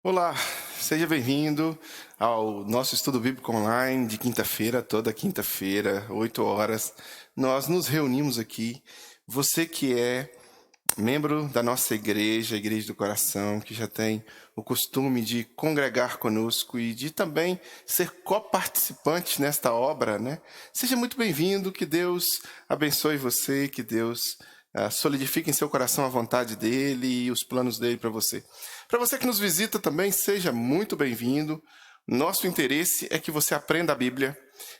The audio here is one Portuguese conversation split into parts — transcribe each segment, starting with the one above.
Olá, seja bem-vindo ao nosso estudo bíblico online de quinta-feira, toda quinta-feira, 8 horas. Nós nos reunimos aqui. Você que é membro da nossa igreja, a Igreja do Coração, que já tem o costume de congregar conosco e de também ser coparticipante nesta obra, né? Seja muito bem-vindo, que Deus abençoe você, que Deus solidifique em seu coração a vontade dele e os planos dele para você. Para você que nos visita também, seja muito bem-vindo. Nosso interesse é que você aprenda a Bíblia,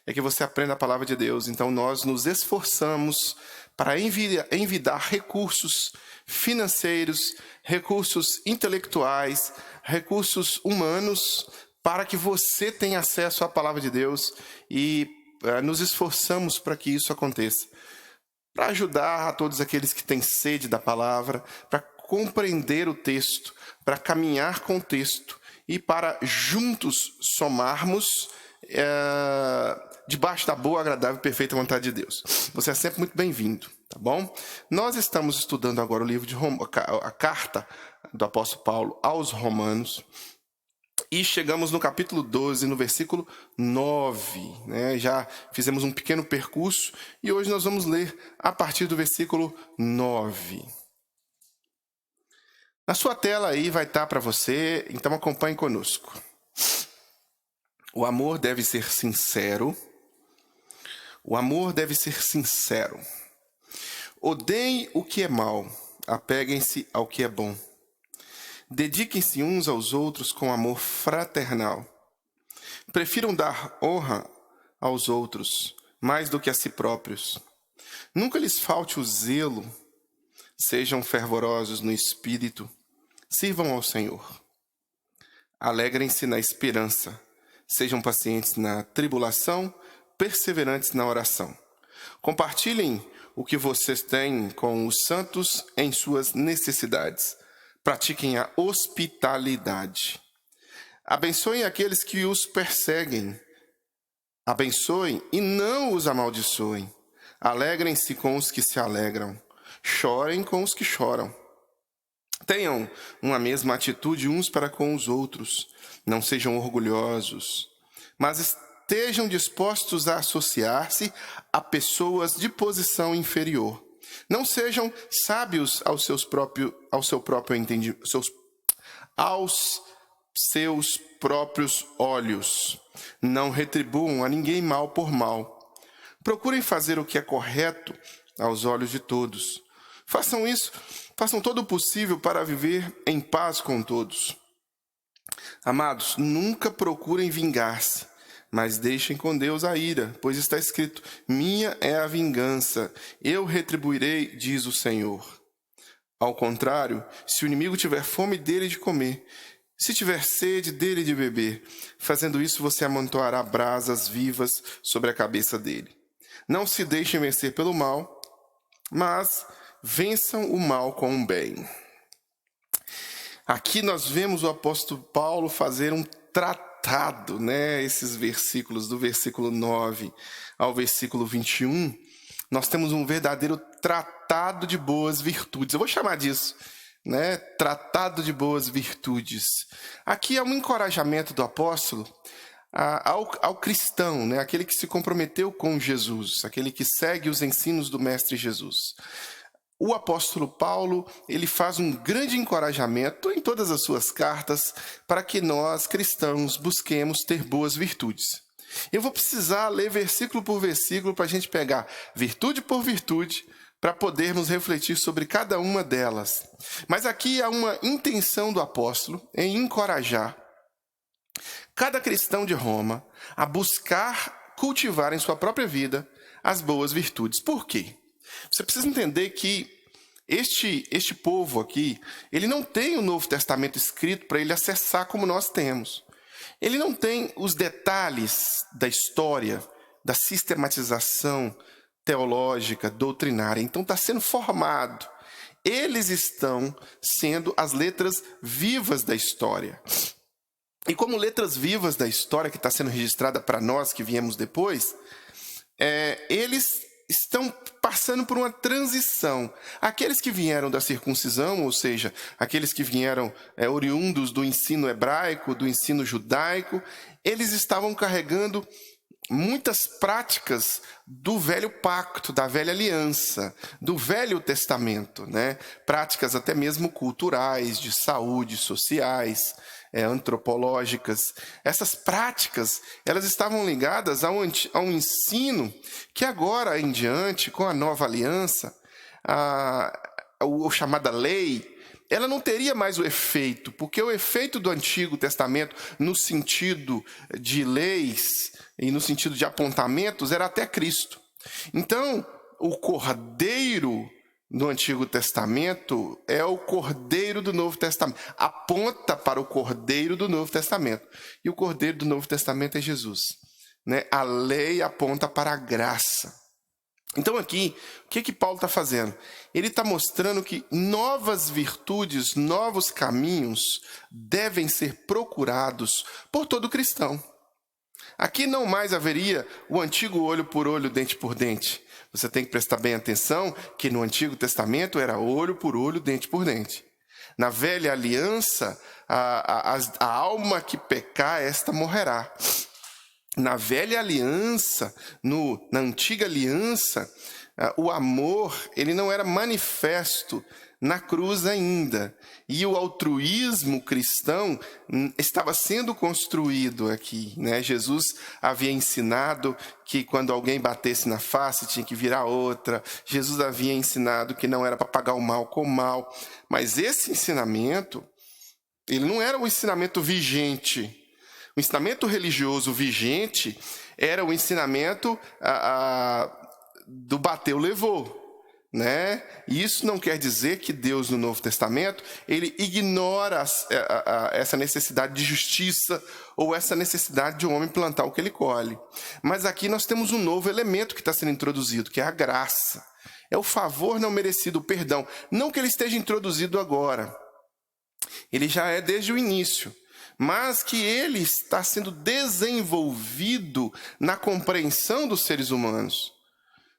é que você aprenda a palavra de Deus. Então, nós nos esforçamos para envidar recursos financeiros, recursos intelectuais, recursos humanos, para que você tenha acesso à palavra de Deus e nos esforçamos para que isso aconteça. Para ajudar a todos aqueles que têm sede da palavra, para compreender o texto, para caminhar com o texto e para juntos somarmos debaixo da boa, agradável e perfeita vontade de Deus. Você é sempre muito bem-vindo, tá bom? Nós estamos estudando agora o livro de a carta do apóstolo Paulo aos Romanos e chegamos no capítulo 12, no versículo 9, né? Já fizemos um pequeno percurso e hoje nós vamos ler a partir do versículo 9. Na sua tela aí vai estar para você, então acompanhe conosco. O amor deve ser sincero. O amor deve ser sincero. Odeiem o que é mal, apeguem-se ao que é bom. Dediquem-se uns aos outros com amor fraternal. Prefiram dar honra aos outros mais do que a si próprios. Nunca lhes falte o zelo. Sejam fervorosos no espírito. Sirvam ao Senhor. Alegrem-se na esperança. Sejam pacientes na tribulação, perseverantes na oração. Compartilhem o que vocês têm com os santos em suas necessidades. Pratiquem a hospitalidade. Abençoem aqueles que os perseguem. Abençoem e não os amaldiçoem. Alegrem-se com os que se alegram. Chorem com os que choram. Tenham uma mesma atitude uns para com os outros. Não sejam orgulhosos, mas estejam dispostos a associar-se a pessoas de posição inferior. Não sejam sábios aos seus próprios olhos. Não retribuam a ninguém mal por mal. Procurem fazer o que é correto aos olhos de todos. Façam todo o possível para viver em paz com todos. Amados, nunca procurem vingar-se, mas deixem com Deus a ira, pois está escrito: minha é a vingança, eu retribuirei, diz o Senhor. Ao contrário, se o inimigo tiver fome, dele de comer, se tiver sede, dele de beber. Fazendo isso, você amontoará brasas vivas sobre a cabeça dele. Não se deixem vencer pelo mal, mas vençam o mal com o bem. Aqui nós vemos o apóstolo Paulo fazer um tratado, né? Esses versículos, do versículo 9 ao versículo 21, nós temos um verdadeiro tratado de boas virtudes. Eu vou chamar disso, né? Tratado de boas virtudes. Aqui é um encorajamento do apóstolo ao cristão, né? Aquele que se comprometeu com Jesus, aquele que segue os ensinos do Mestre Jesus. O apóstolo Paulo, ele faz um grande encorajamento em todas as suas cartas para que nós, cristãos, busquemos ter boas virtudes. Eu vou precisar ler versículo por versículo para a gente pegar virtude por virtude, para podermos refletir sobre cada uma delas. Mas aqui há uma intenção do apóstolo em encorajar cada cristão de Roma a buscar cultivar em sua própria vida as boas virtudes. Por quê? Você precisa entender que este povo aqui, ele não tem o Novo Testamento escrito para ele acessar como nós temos. Ele não tem os detalhes da história, da sistematização teológica, doutrinária. Então está sendo formado. Eles estão sendo as letras vivas da história. E como letras vivas da história que está sendo registrada para nós que viemos depois, eles estão passando por uma transição. Aqueles que vieram da circuncisão, ou seja, aqueles que vieram oriundos do ensino hebraico, do ensino judaico, eles estavam carregando muitas práticas do velho pacto, da velha aliança, do Velho Testamento, né? Práticas até mesmo culturais, de saúde, sociais, antropológicas. Essas práticas, elas estavam ligadas ao ensino que agora em diante, com a nova aliança, a chamada lei, ela não teria mais o efeito, porque o efeito do Antigo Testamento, no sentido de leis e no sentido de apontamentos, era até Cristo. Então, o Cordeiro no Antigo Testamento é o Cordeiro do Novo Testamento. Aponta para o Cordeiro do Novo Testamento. E o Cordeiro do Novo Testamento é Jesus, né? A lei aponta para a graça. Então aqui, o que Paulo está fazendo? Ele está mostrando que novas virtudes, novos caminhos devem ser procurados por todo cristão. Aqui não mais haveria o antigo olho por olho, dente por dente. Você tem que prestar bem atenção que no Antigo Testamento era olho por olho, dente por dente. Na velha aliança, a alma que pecar, esta morrerá. Na velha aliança, na antiga aliança, o amor ele não era manifesto na cruz ainda. E o altruísmo cristão estava sendo construído aqui, né? Jesus havia ensinado que quando alguém batesse na face tinha que virar outra. Jesus havia ensinado que não era para pagar o mal com o mal. Mas esse ensinamento, ele não era um ensinamento vigente. O ensinamento religioso vigente era o ensinamento do bateu, levou, né? Isso não quer dizer que Deus, no Novo Testamento, ele ignora essa necessidade de justiça ou essa necessidade de um homem plantar o que ele colhe. Mas aqui nós temos um novo elemento que está sendo introduzido, que é a graça. É o favor não merecido, o perdão. Não que ele esteja introduzido agora. Ele já é desde o início. Mas que ele está sendo desenvolvido na compreensão dos seres humanos,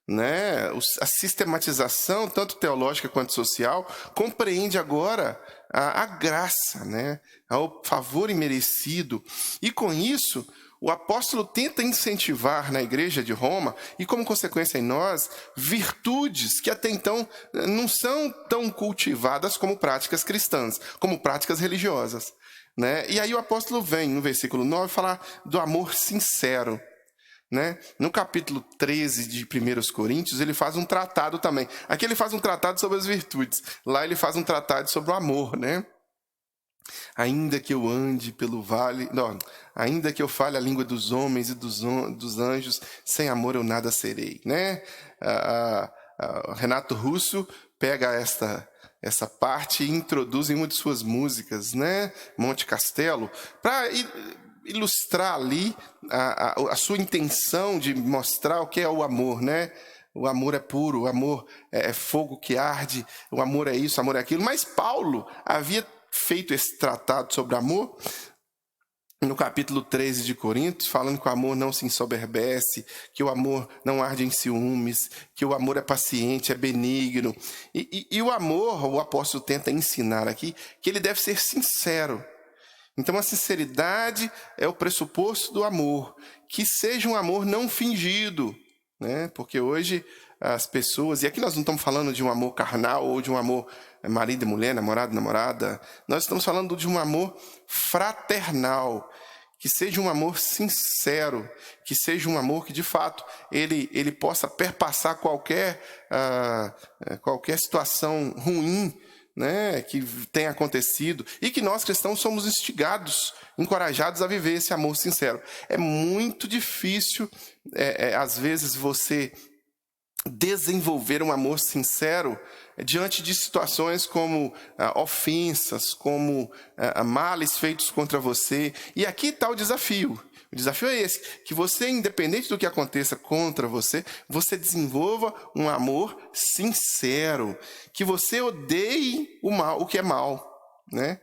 né? A sistematização, tanto teológica quanto social, compreende agora a graça, né? O favor imerecido. E com isso, o apóstolo tenta incentivar na igreja de Roma, e como consequência em nós, virtudes que até então não são tão cultivadas como práticas cristãs, como práticas religiosas. Né? E aí o apóstolo vem, no versículo 9, falar do amor sincero. Né? No capítulo 13 de 1 Coríntios, ele faz um tratado também. Aqui ele faz um tratado sobre as virtudes. Lá ele faz um tratado sobre o amor. Né? Ainda que eu ande pelo vale... Não, ainda que eu fale a língua dos homens e dos anjos, sem amor eu nada serei. Né? Renato Russo pega essa parte e introduz em uma de suas músicas, né? Monte Castelo, para ilustrar ali a sua intenção de mostrar o que é o amor, né? O amor é puro, o amor é fogo que arde, o amor é isso, o amor é aquilo. Mas Paulo havia feito esse tratado sobre amor no capítulo 13 de Coríntios, falando que o amor não se ensoberbece, que o amor não arde em ciúmes, que o amor é paciente, é benigno. E o amor, o apóstolo tenta ensinar aqui, que ele deve ser sincero. Então a sinceridade é o pressuposto do amor, que seja um amor não fingido, né? Porque hoje as pessoas, e aqui nós não estamos falando de um amor carnal ou de um amor marido e mulher, namorado, namorada, nós estamos falando de um amor fraternal, que seja um amor sincero, que seja um amor que de fato ele possa perpassar qualquer situação ruim, né, que tenha acontecido, e que nós cristãos somos instigados, encorajados a viver esse amor sincero. É muito difícil, às vezes, você desenvolver um amor sincero diante de situações como ofensas, como males feitos contra você. E aqui está o desafio. O desafio é esse, que você, independente do que aconteça contra você, você desenvolva um amor sincero, que você odeie o mal, o que é mal, né?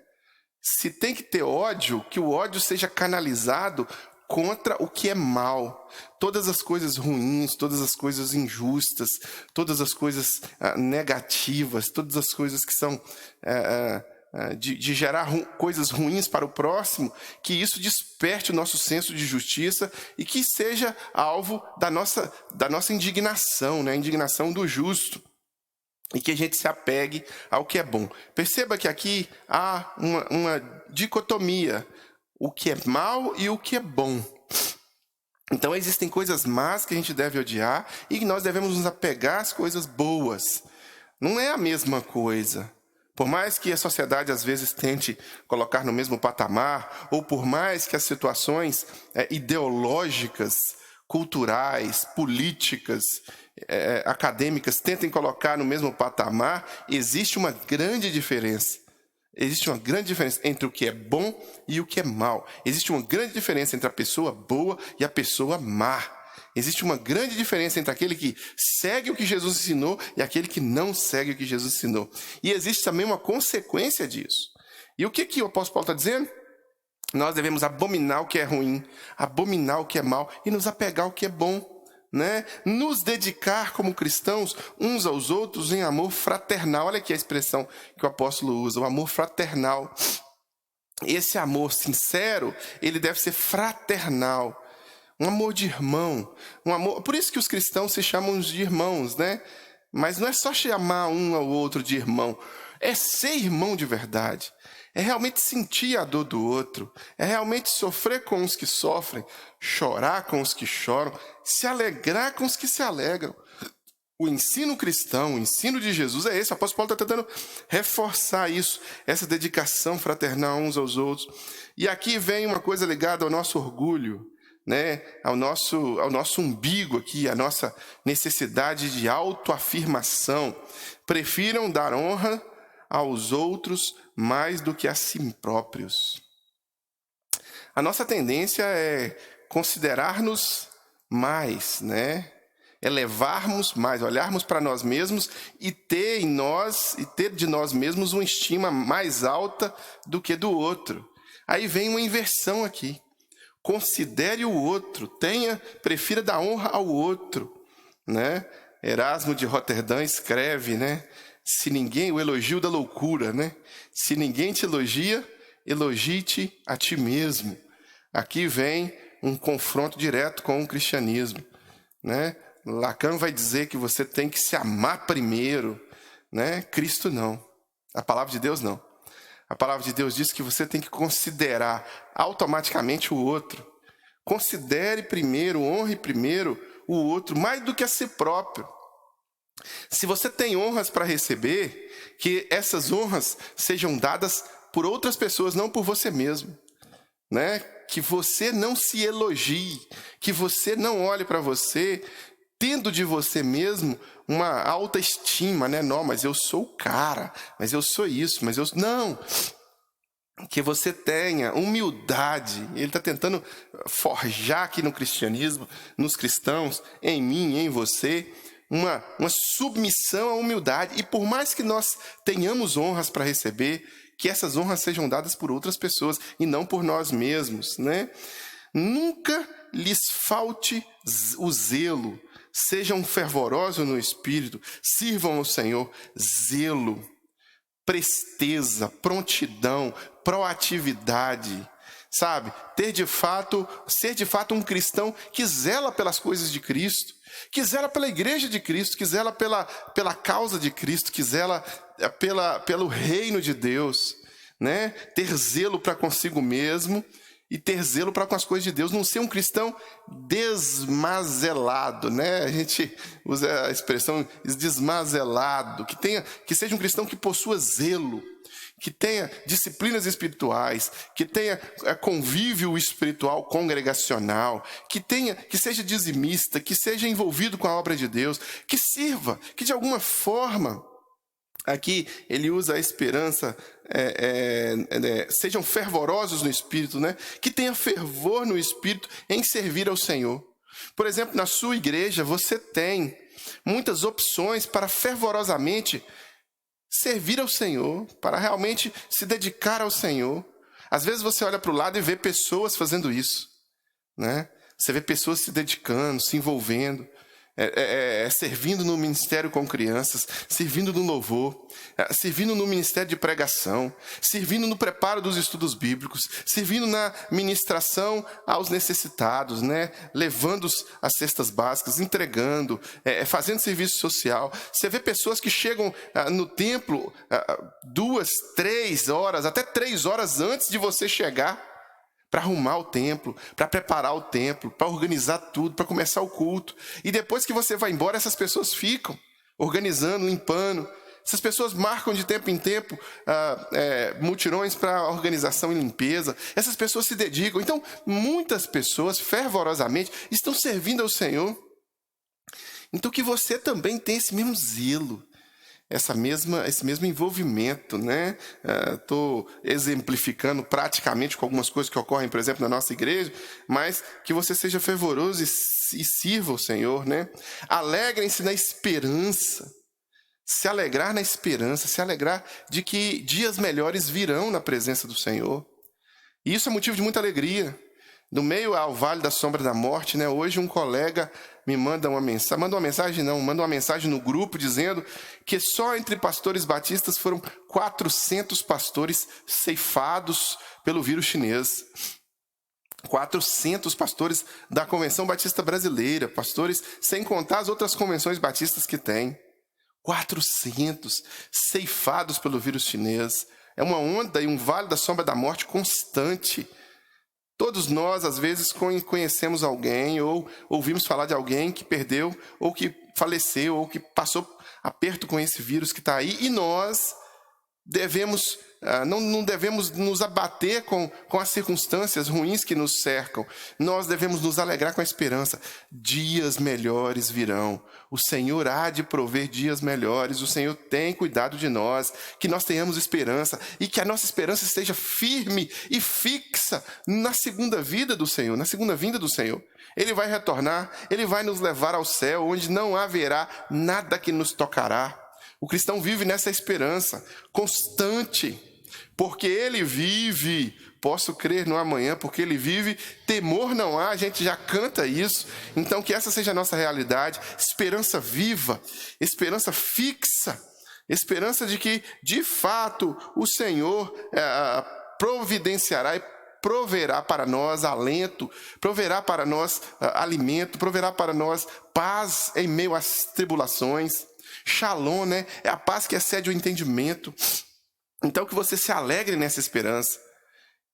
Se tem que ter ódio, que o ódio seja canalizado contra o que é mal. Todas as coisas ruins, todas as coisas injustas, todas as coisas negativas, todas as coisas que são de gerar coisas ruins para o próximo, que isso desperte o nosso senso de justiça e que seja alvo da nossa indignação, né? A indignação do justo. E que a gente se apegue ao que é bom. Perceba que aqui há uma dicotomia. O que é mal e o que é bom. Então existem coisas más que a gente deve odiar e que nós devemos nos apegar às coisas boas. Não é a mesma coisa. Por mais que a sociedade às vezes tente colocar no mesmo patamar, ou por mais que as situações ideológicas, culturais, políticas, acadêmicas tentem colocar no mesmo patamar, existe uma grande diferença. Existe uma grande diferença entre o que é bom e o que é mal. Existe uma grande diferença entre a pessoa boa e a pessoa má. Existe uma grande diferença entre aquele que segue o que Jesus ensinou e aquele que não segue o que Jesus ensinou. E existe também uma consequência disso. E o que o apóstolo Paulo está dizendo? Nós devemos abominar o que é ruim, abominar o que é mal e nos apegar ao que é bom. Né? Nos dedicar como cristãos uns aos outros em amor fraternal. Olha aqui a expressão que o apóstolo usa, o amor fraternal. Esse amor sincero, ele deve ser fraternal. Um amor de irmão. Um amor. Por isso que os cristãos se chamam de irmãos, né? Mas não é só chamar um ao outro de irmão. É ser irmão de verdade. É realmente sentir a dor do outro. É realmente sofrer com os que sofrem. Chorar com os que choram. Se alegrar com os que se alegram. O ensino cristão, o ensino de Jesus é esse. O apóstolo Paulo está tentando reforçar isso. Essa dedicação fraternal uns aos outros. E aqui vem uma coisa ligada ao nosso orgulho. Né? Ao nosso umbigo aqui. A nossa necessidade de autoafirmação. Prefiram dar honra aos outros mais do que a si próprios. A nossa tendência é considerar-nos mais, né? Elevarmos mais, olharmos para nós mesmos e ter de nós mesmos uma estima mais alta do que do outro. Aí vem uma inversão aqui. Considere o outro, prefira dar honra ao outro, né? Erasmo de Roterdã escreve, né? O elogio da loucura, né? Se ninguém te elogia, elogie-te a ti mesmo. Aqui vem um confronto direto com o cristianismo, né? Lacan vai dizer que você tem que se amar primeiro, né? Cristo não. A palavra de Deus não. A palavra de Deus diz que você tem que considerar automaticamente o outro. Considere primeiro, honre primeiro o outro, mais do que a si próprio. Se você tem honras para receber, que essas honras sejam dadas por outras pessoas, não por você mesmo. Né? Que você não se elogie, que você não olhe para você, tendo de você mesmo uma alta estima, né? Não, mas eu sou o cara, mas eu sou isso, mas eu... Não! Que você tenha humildade. Ele está tentando forjar aqui no cristianismo, nos cristãos, em mim, em você, uma submissão à humildade. E por mais que nós tenhamos honras para receber, que essas honras sejam dadas por outras pessoas e não por nós mesmos, né? Nunca lhes falte o zelo. Sejam fervorosos no espírito, sirvam ao Senhor. Zelo, presteza, prontidão, proatividade, sabe? Ser de fato um cristão que zela pelas coisas de Cristo, que zela pela igreja de Cristo, que zela pela causa de Cristo, que zela pelo reino de Deus, né? Ter zelo para consigo mesmo e ter zelo para com as coisas de Deus, não ser um cristão desmazelado, né? A gente usa a expressão desmazelado, que seja um cristão que possua zelo, que tenha disciplinas espirituais, que tenha convívio espiritual congregacional, que seja dizimista, que seja envolvido com a obra de Deus, que sirva, que de alguma forma, aqui ele usa a esperança, sejam fervorosos no espírito, né? Que tenha fervor no espírito em servir ao Senhor. Por exemplo, na sua igreja você tem muitas opções para fervorosamente servir ao Senhor, para realmente se dedicar ao Senhor. Às vezes você olha para o lado e vê pessoas fazendo isso, né? Você vê pessoas se dedicando, se envolvendo, servindo no ministério com crianças, servindo no louvor, servindo no ministério de pregação, servindo no preparo dos estudos bíblicos, servindo na ministração aos necessitados, né? Levando as cestas básicas, entregando, fazendo serviço social. Você vê pessoas que chegam no templo 2, 3 horas, até 3 horas antes de você chegar, para arrumar o templo, para preparar o templo, para organizar tudo, para começar o culto. E depois que você vai embora, essas pessoas ficam organizando, limpando. Essas pessoas marcam de tempo em tempo mutirões para organização e limpeza. Essas pessoas se dedicam. Então, muitas pessoas, fervorosamente, estão servindo ao Senhor. Então, que você também tenha esse mesmo zelo, esse mesmo envolvimento, né? Estou exemplificando praticamente com algumas coisas que ocorrem, por exemplo, na nossa igreja, mas que você seja fervoroso e sirva o Senhor, né? Alegrem-se na esperança, se alegrar na esperança, se alegrar de que dias melhores virão na presença do Senhor. E isso é motivo de muita alegria. No meio ao vale da sombra da morte, né? Hoje um colega me manda uma mensagem no grupo dizendo que só entre pastores batistas foram 400 pastores ceifados pelo vírus chinês. 400 pastores da Convenção Batista Brasileira, pastores sem contar as outras convenções batistas que tem. 400 ceifados pelo vírus chinês. É uma onda e um vale da sombra da morte constante. Todos nós, às vezes, conhecemos alguém ou ouvimos falar de alguém que perdeu ou que faleceu ou que passou aperto com esse vírus que está aí. E nós não devemos nos abater com as circunstâncias ruins que nos cercam. Nós devemos nos alegrar com a esperança. Dias melhores virão. O Senhor há de prover dias melhores. O Senhor tem cuidado de nós. Que nós tenhamos esperança e que a nossa esperança esteja firme e fixa na segunda vida do Senhor, na segunda vinda do Senhor. Ele vai retornar, Ele vai nos levar ao céu, onde não haverá nada que nos tocará. O cristão vive nessa esperança constante, porque ele vive. Posso crer no amanhã, porque ele vive. Temor não há, a gente já canta isso. Então que essa seja a nossa realidade. Esperança viva, esperança fixa, esperança de que, de fato, o Senhor providenciará e proverá para nós alento, proverá para nós alimento, proverá para nós paz em meio às tribulações. Shalom, né? É a paz que excede o entendimento. Então que você se alegre nessa esperança.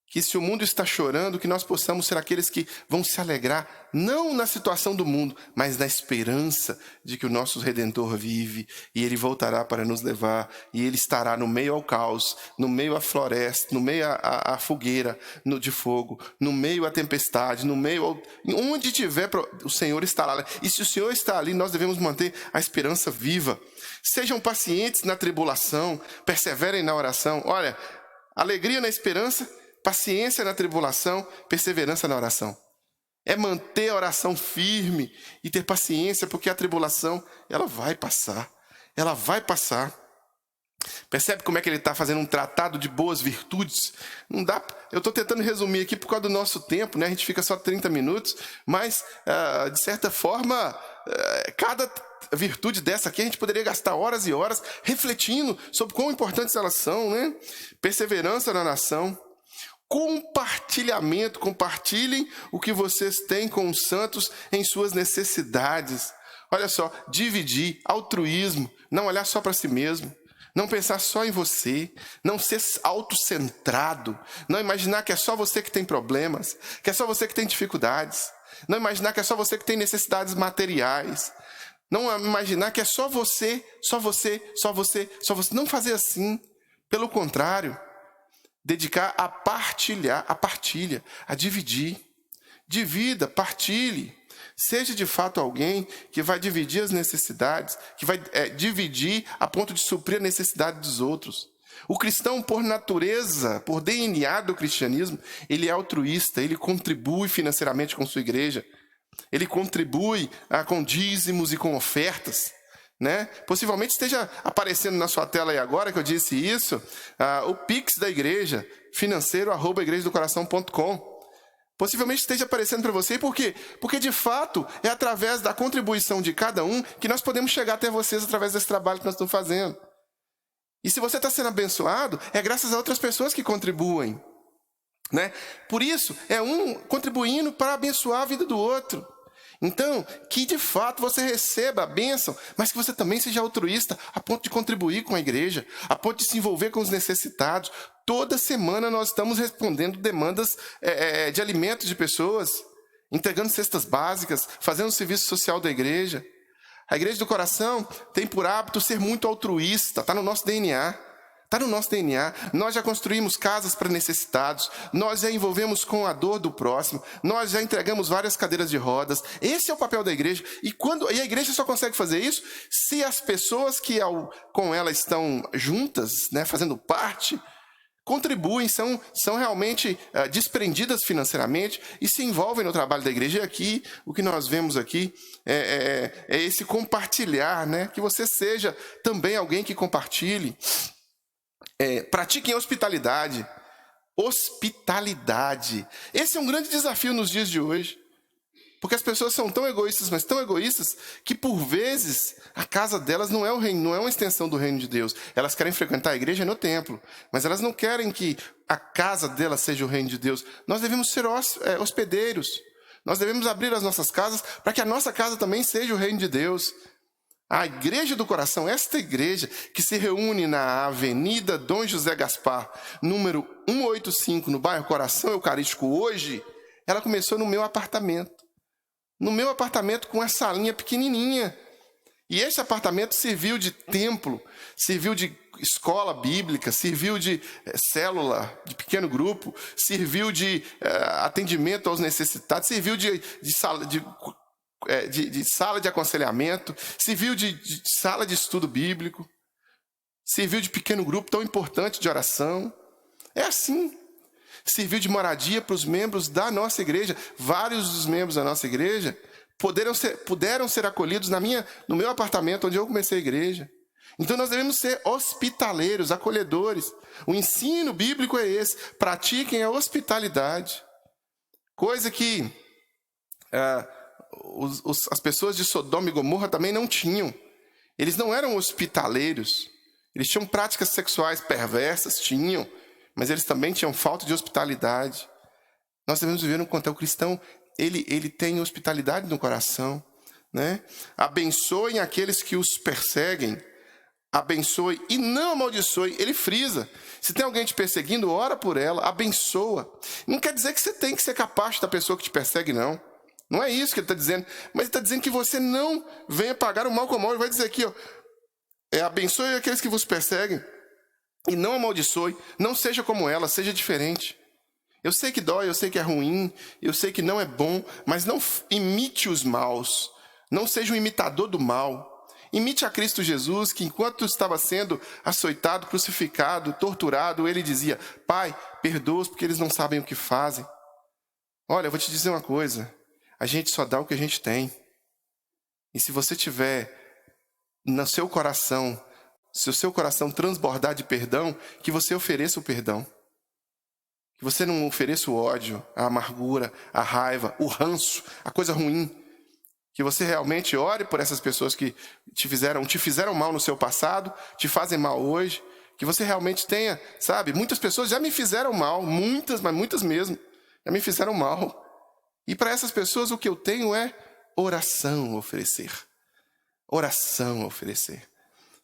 Que se o mundo está chorando, que nós possamos ser aqueles que vão se alegrar, não na situação do mundo, mas na esperança de que o nosso Redentor vive e Ele voltará para nos levar e Ele estará no meio ao caos, no meio à floresta, no meio à fogueira de fogo, no meio à tempestade, no meio onde tiver, o Senhor estará lá. E se o Senhor está ali, nós devemos manter a esperança viva. Sejam pacientes na tribulação, perseverem na oração. Olha, alegria na esperança, paciência na tribulação, perseverança na oração. É manter a oração firme e ter paciência, porque a tribulação, ela vai passar. Ela vai passar. Percebe como é que ele está fazendo um tratado de boas virtudes? Não dá. Eu estou tentando resumir aqui por causa do nosso tempo, né? A gente fica só 30 minutos, mas, de certa forma, cada virtude dessa aqui a gente poderia gastar horas e horas refletindo sobre quão importantes elas são, né? Perseverança na nação. Compartilhamento, compartilhem o que vocês têm com os santos em suas necessidades. Olha só, dividir, altruísmo, não olhar só para si mesmo, não pensar só em você, não ser autocentrado, não imaginar que é só você que tem problemas, que é só você que tem dificuldades, não imaginar que é só você que tem necessidades materiais, não imaginar que é só você, só você, só você, só você. Não fazer assim, pelo contrário. Dedicar a partilhar, a partilha, a dividir. Divida, partilhe. Seja de fato alguém que vai dividir as necessidades, que vai dividir a ponto de suprir a necessidade dos outros. O cristão, por natureza, por DNA do cristianismo, ele é altruísta, ele contribui financeiramente com sua igreja. Ele contribui com dízimos e com ofertas. Né? Possivelmente esteja aparecendo na sua tela aí agora que eu disse isso, o Pix da igreja, financeiro@igrejadocoração.com. Possivelmente esteja aparecendo para você. Por quê? Porque, de fato, é através da contribuição de cada um que nós podemos chegar até vocês através desse trabalho que nós estamos fazendo. E se você está sendo abençoado, é graças a outras pessoas que contribuem, né? Por isso, é um contribuindo para abençoar a vida do outro. Então, que de fato você receba a bênção, mas que você também seja altruísta a ponto de contribuir com a igreja, a ponto de se envolver com os necessitados. Toda semana nós estamos respondendo demandas de alimentos de pessoas, entregando cestas básicas, fazendo o serviço social da igreja. A Igreja do Coração tem por hábito ser muito altruísta, está no nosso DNA. Está no nosso DNA. Nós já construímos casas para necessitados, nós já envolvemos com a dor do próximo, nós já entregamos várias cadeiras de rodas. Esse é o papel da igreja. E a igreja só consegue fazer isso se as pessoas que com ela estão juntas, né, fazendo parte, contribuem, são realmente desprendidas financeiramente e se envolvem no trabalho da igreja. E aqui, o que nós vemos aqui é esse compartilhar, né? Que você seja também alguém que compartilhe. Pratiquem hospitalidade. Hospitalidade. Esse é um grande desafio nos dias de hoje. Porque as pessoas são tão egoístas, mas tão egoístas, que por vezes a casa delas não é o reino, não é uma extensão do reino de Deus. Elas querem frequentar a igreja no templo, mas elas não querem que a casa delas seja o reino de Deus. Nós devemos ser hospedeiros. Nós devemos abrir as nossas casas para que a nossa casa também seja o reino de Deus. A Igreja do Coração, esta igreja que se reúne na Avenida Dom José Gaspar, número 185, no bairro Coração Eucarístico hoje, ela começou no meu apartamento. No meu apartamento com uma salinha pequenininha. E esse apartamento serviu de templo, serviu de escola bíblica, serviu de célula, de pequeno grupo, serviu de atendimento aos necessitados, serviu de sala de aconselhamento, serviu de sala de estudo bíblico, serviu de pequeno grupo tão importante de oração. É assim. Serviu de moradia para os membros da nossa igreja. Vários dos membros da nossa igreja puderam ser acolhidos no meu apartamento onde eu comecei a igreja. Então nós devemos ser hospitaleiros, acolhedores. O ensino bíblico é esse. Pratiquem a hospitalidade. Coisa que as pessoas de Sodoma e Gomorra também não tinham. Eles não eram hospitaleiros. Eles tinham práticas sexuais perversas, tinham. Mas eles também tinham falta de hospitalidade. Nós devemos viver no contexto cristão. Ele tem hospitalidade no coração, né? Abençoem aqueles que os perseguem. Abençoe e não amaldiçoe. Ele frisa. Se tem alguém te perseguindo, ora por ela, abençoa. Não quer dizer que você tem que ser capaz da pessoa que te persegue, não. Não é isso que ele está dizendo. Mas ele está dizendo que você não venha pagar o mal com o mal. Ele vai dizer aqui, abençoe aqueles que vos perseguem. E não amaldiçoe, não seja como ela, seja diferente. Eu sei que dói, eu sei que é ruim, eu sei que não é bom, mas não imite os maus. Não seja um imitador do mal. Imite a Cristo Jesus, que enquanto estava sendo açoitado, crucificado, torturado, ele dizia: Pai, perdoa-os porque eles não sabem o que fazem. Olha, eu vou te dizer uma coisa. A gente só dá o que a gente tem. E se você tiver no seu coração, se o seu coração transbordar de perdão, que você ofereça o perdão. Que você não ofereça o ódio, a amargura, a raiva, o ranço, a coisa ruim. Que você realmente ore por essas pessoas que te fizeram mal no seu passado, te fazem mal hoje. Que você realmente tenha, sabe? Muitas pessoas já me fizeram mal, muitas, mas muitas mesmo, já me fizeram mal. E para essas pessoas o que eu tenho é oração a oferecer. Oração a oferecer.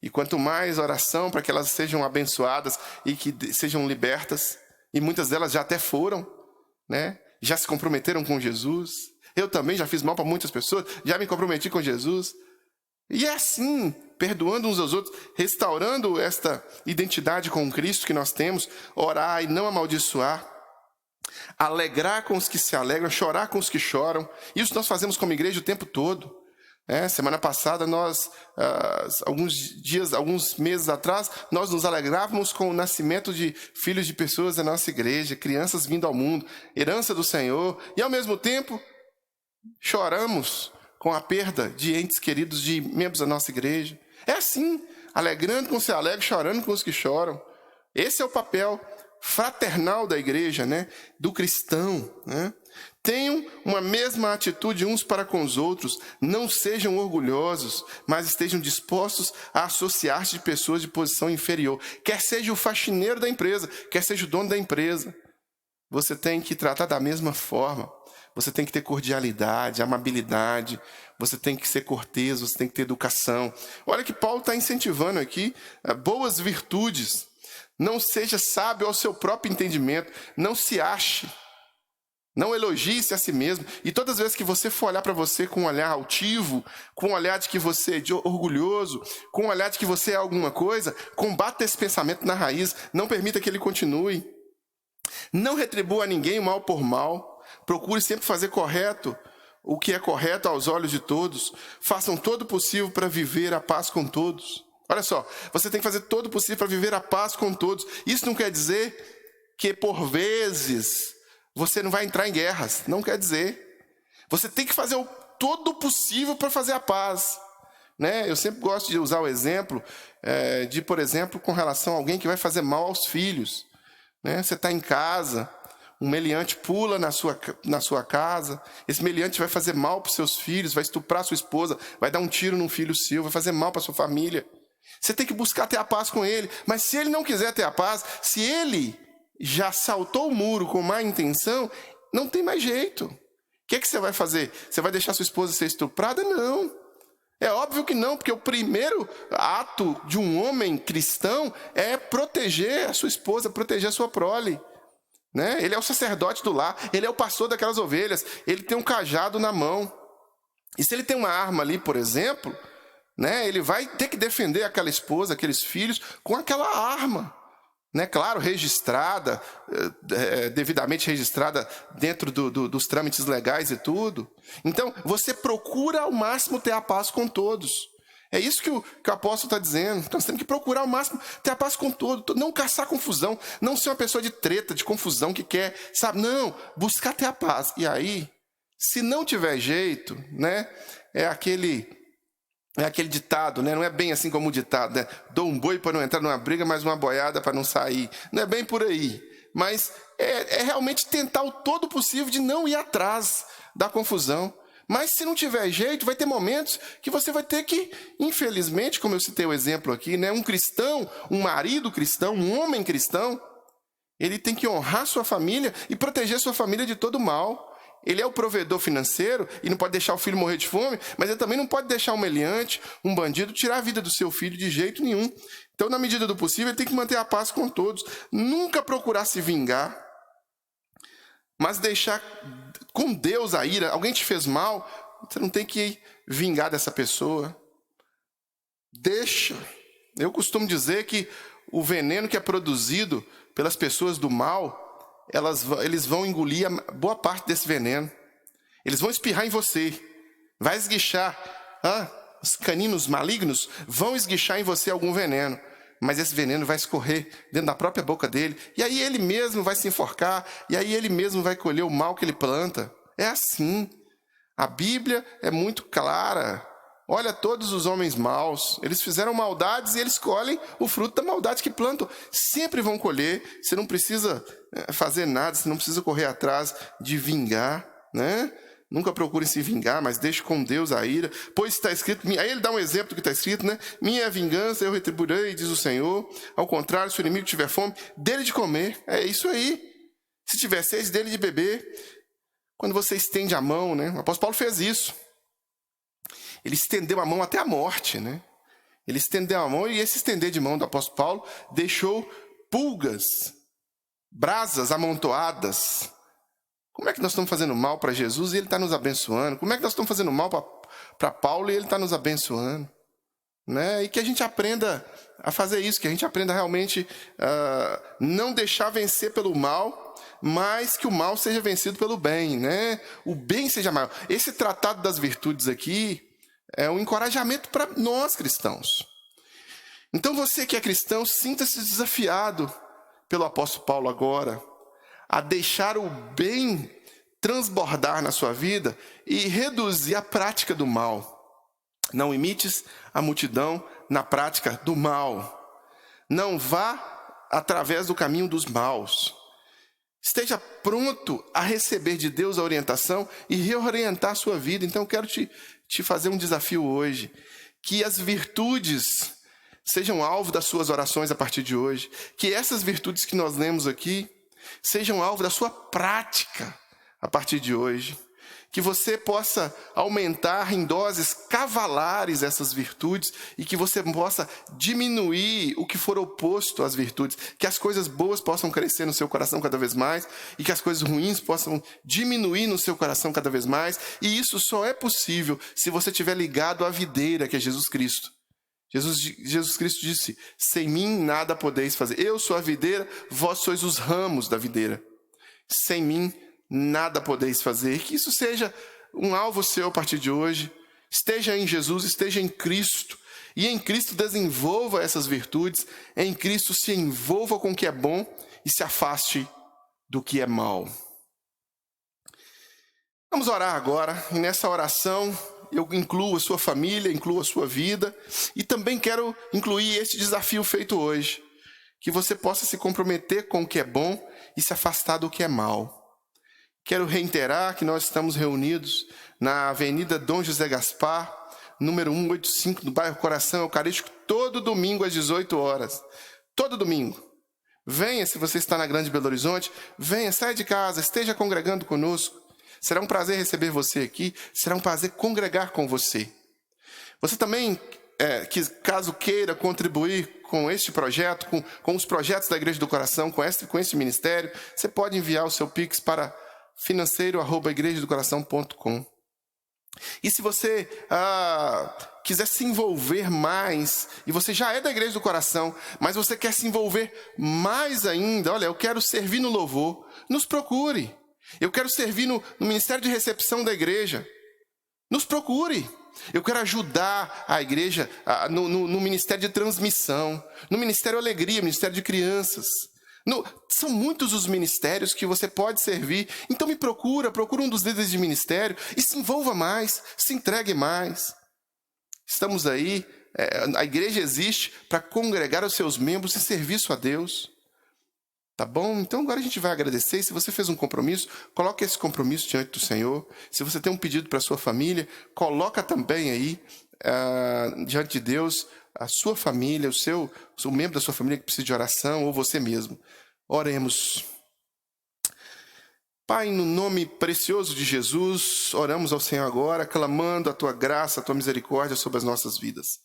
E quanto mais oração para que elas sejam abençoadas e que sejam libertas, e muitas delas já até foram, né? Já se comprometeram com Jesus. Eu também já fiz mal para muitas pessoas, já me comprometi com Jesus. E é assim, perdoando uns aos outros, restaurando esta identidade com Cristo que nós temos, orar e não amaldiçoar, alegrar com os que se alegram, chorar com os que choram. Isso nós fazemos como igreja o tempo todo. Semana passada, nós, alguns meses atrás, nós nos alegrávamos com o nascimento de filhos de pessoas da nossa igreja, crianças vindo ao mundo, herança do Senhor, e ao mesmo tempo choramos com a perda de entes queridos, de membros da nossa igreja. É assim, alegrando com os que se alegram, chorando com os que choram. Esse é o papel. fraternal da igreja, né? Do cristão, né? Tenham uma mesma atitude uns para com os outros, não sejam orgulhosos, mas estejam dispostos a associar-se de pessoas de posição inferior. Quer seja o faxineiro da empresa, quer seja o dono da empresa, você tem que tratar da mesma forma. Você tem que ter cordialidade, amabilidade, você tem que ser cortês, você tem que ter educação. Olha que Paulo está incentivando aqui boas virtudes. Não seja sábio ao seu próprio entendimento, não se ache, não elogie-se a si mesmo. E todas as vezes que você for olhar para você com um olhar altivo, com um olhar de que você é orgulhoso, com um olhar de que você é alguma coisa, combata esse pensamento na raiz, não permita que ele continue. Não retribua a ninguém mal por mal. Procure sempre fazer correto o que é correto aos olhos de todos. Façam todo o possível para viver a paz com todos. Olha só, você tem que fazer todo o possível para viver a paz com todos. Isso não quer dizer que, por vezes, você não vai entrar em guerras. Não quer dizer. Você tem que fazer todo o possível para fazer a paz. Né? Eu sempre gosto de usar o exemplo de, por exemplo, com relação a alguém que vai fazer mal aos filhos. Né? Você está em casa, um meliante pula na sua casa, esse meliante vai fazer mal para os seus filhos, vai estuprar a sua esposa, vai dar um tiro num filho seu, vai fazer mal para a sua família. Você tem que buscar ter a paz com ele, mas se ele não quiser ter a paz, se ele já saltou o muro com má intenção, não tem mais jeito. O que você vai fazer? Você vai deixar sua esposa ser estuprada? Não. É óbvio que não, porque o primeiro ato de um homem cristão é proteger a sua esposa, proteger a sua prole. Né? Ele é o sacerdote do lar, ele é o pastor daquelas ovelhas, ele tem um cajado na mão. E se ele tem uma arma ali, por exemplo, né, ele vai ter que defender aquela esposa, aqueles filhos, com aquela arma. Né? Claro, registrada, devidamente registrada dentro dos trâmites legais e tudo. Então, você procura ao máximo ter a paz com todos. É isso que o apóstolo está dizendo. Então, você tem que procurar ao máximo ter a paz com todos, não caçar confusão, não ser uma pessoa de treta, de confusão que quer, sabe? Não, buscar ter a paz. E aí, se não tiver jeito, né, é aquele ditado, né? Não é bem assim como o ditado, né? Dou um boi para não entrar numa briga, mas uma boiada para não sair. Não é bem por aí. Mas é realmente tentar o todo possível de não ir atrás da confusão. Mas se não tiver jeito, vai ter momentos que você vai ter que, infelizmente, como eu citei o exemplo aqui, né? Um cristão, um marido cristão, um homem cristão, ele tem que honrar sua família e proteger sua família de todo mal. Ele é o provedor financeiro e não pode deixar o filho morrer de fome, mas ele também não pode deixar um meliante, um bandido, tirar a vida do seu filho de jeito nenhum. Então, na medida do possível, ele tem que manter a paz com todos. Nunca procurar se vingar, mas deixar com Deus a ira. Alguém te fez mal, você não tem que vingar dessa pessoa. Deixa. Eu costumo dizer que o veneno que é produzido pelas pessoas do mal, eles vão engolir boa parte desse veneno. Eles vão espirrar em você. Vai esguichar. Os caninos malignos vão esguichar em você algum veneno. Mas esse veneno vai escorrer dentro da própria boca dele. E aí ele mesmo vai se enforcar. E aí ele mesmo vai colher o mal que ele planta. É assim. A Bíblia é muito clara. Olha todos os homens maus. Eles fizeram maldades e eles colhem o fruto da maldade que plantam. Sempre vão colher. Você não precisa fazer nada. Você não precisa correr atrás de vingar, né? Nunca procure se vingar, mas deixe com Deus a ira. Pois está escrito... Aí ele dá um exemplo do que está escrito, né? Minha é a vingança, eu retribuirei, diz o Senhor. Ao contrário, se o inimigo tiver fome, dele de comer. É isso aí. Se tiver sede, dele de beber. Quando você estende a mão, né? O apóstolo Paulo fez isso. Ele estendeu a mão até a morte, né? Ele estendeu a mão e esse estender de mão do apóstolo Paulo deixou pulgas, brasas amontoadas. Como é que nós estamos fazendo mal para Jesus e ele está nos abençoando? Como é que nós estamos fazendo mal para Paulo e ele está nos abençoando? Né? E que a gente aprenda a fazer isso, que a gente aprenda realmente a não deixar vencer pelo mal, mas que o mal seja vencido pelo bem, né? O bem seja maior. Esse tratado das virtudes aqui é um encorajamento para nós cristãos. Então você que é cristão, sinta-se desafiado pelo apóstolo Paulo agora a deixar o bem transbordar na sua vida e reduzir a prática do mal. Não imites a multidão na prática do mal. Não vá através do caminho dos maus. Esteja pronto a receber de Deus a orientação e reorientar a sua vida. Então, eu quero te fazer um desafio hoje. Que as virtudes sejam alvo das suas orações a partir de hoje. Que essas virtudes que nós lemos aqui sejam alvo da sua prática a partir de hoje. Que você possa aumentar em doses cavalares essas virtudes e que você possa diminuir o que for oposto às virtudes. Que as coisas boas possam crescer no seu coração cada vez mais e que as coisas ruins possam diminuir no seu coração cada vez mais. E isso só é possível se você estiver ligado à videira, que é Jesus Cristo. Jesus Cristo disse: sem mim nada podeis fazer. Eu sou a videira, vós sois os ramos da videira. Sem mim nada podeis fazer. Que isso seja um alvo seu a partir de hoje. Esteja em Jesus, esteja em Cristo. E em Cristo desenvolva essas virtudes. Em Cristo se envolva com o que é bom e se afaste do que é mal. Vamos orar agora. E nessa oração eu incluo a sua família, incluo a sua vida. E também quero incluir esse desafio feito hoje. Que você possa se comprometer com o que é bom e se afastar do que é mal. Quero reiterar que nós estamos reunidos na Avenida Dom José Gaspar, número 185, no bairro Coração Eucarístico, todo domingo às 18 horas. Todo domingo. Venha, se você está na Grande Belo Horizonte, venha, saia de casa, esteja congregando conosco. Será um prazer receber você aqui, será um prazer congregar com você. Você também, caso queira contribuir com este projeto, com os projetos da Igreja do Coração, com esse ministério, você pode enviar o seu Pix para financeiro@igrejadocoração.com. E se você quiser se envolver mais, e você já é da Igreja do Coração, mas você quer se envolver mais ainda, olha, eu quero servir no louvor, nos procure. Eu quero servir no Ministério de Recepção da igreja, nos procure. Eu quero ajudar a igreja no Ministério de Transmissão, no Ministério Alegria, Ministério de Crianças. São muitos os ministérios que você pode servir. Então me procura um dos líderes de ministério e se envolva mais, se entregue mais. Estamos aí, a igreja existe para congregar os seus membros em serviço a Deus. Tá bom? Então agora a gente vai agradecer. E se você fez um compromisso, coloque esse compromisso diante do Senhor. Se você tem um pedido para a sua família, coloca também aí diante de Deus a sua família, o membro da sua família que precisa de oração, ou você mesmo. Oremos. Pai, no nome precioso de Jesus, oramos ao Senhor agora, clamando a Tua graça, a Tua misericórdia sobre as nossas vidas.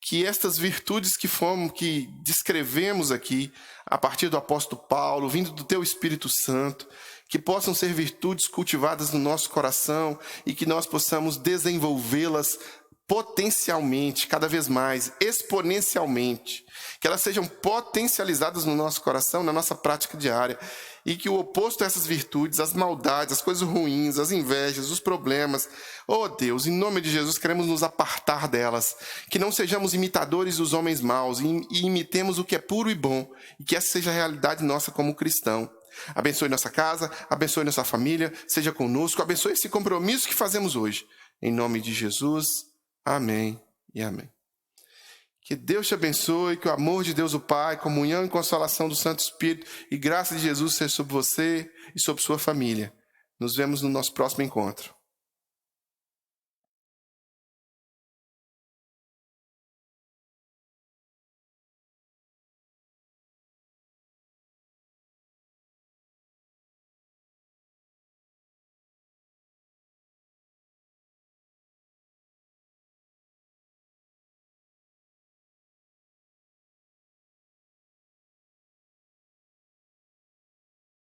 Que estas virtudes que descrevemos aqui, a partir do apóstolo Paulo, vindo do Teu Espírito Santo, que possam ser virtudes cultivadas no nosso coração e que nós possamos desenvolvê-las potencialmente, cada vez mais, exponencialmente, que elas sejam potencializadas no nosso coração, na nossa prática diária, e que o oposto a essas virtudes, as maldades, as coisas ruins, as invejas, os problemas, oh Deus, em nome de Jesus, queremos nos apartar delas, que não sejamos imitadores dos homens maus e imitemos o que é puro e bom, e que essa seja a realidade nossa como cristão. Abençoe nossa casa, abençoe nossa família, seja conosco, abençoe esse compromisso que fazemos hoje. Em nome de Jesus, amém e amém. Que Deus te abençoe, que o amor de Deus o Pai, comunhão e consolação do Santo Espírito e graça de Jesus seja sobre você e sobre sua família. Nos vemos no nosso próximo encontro.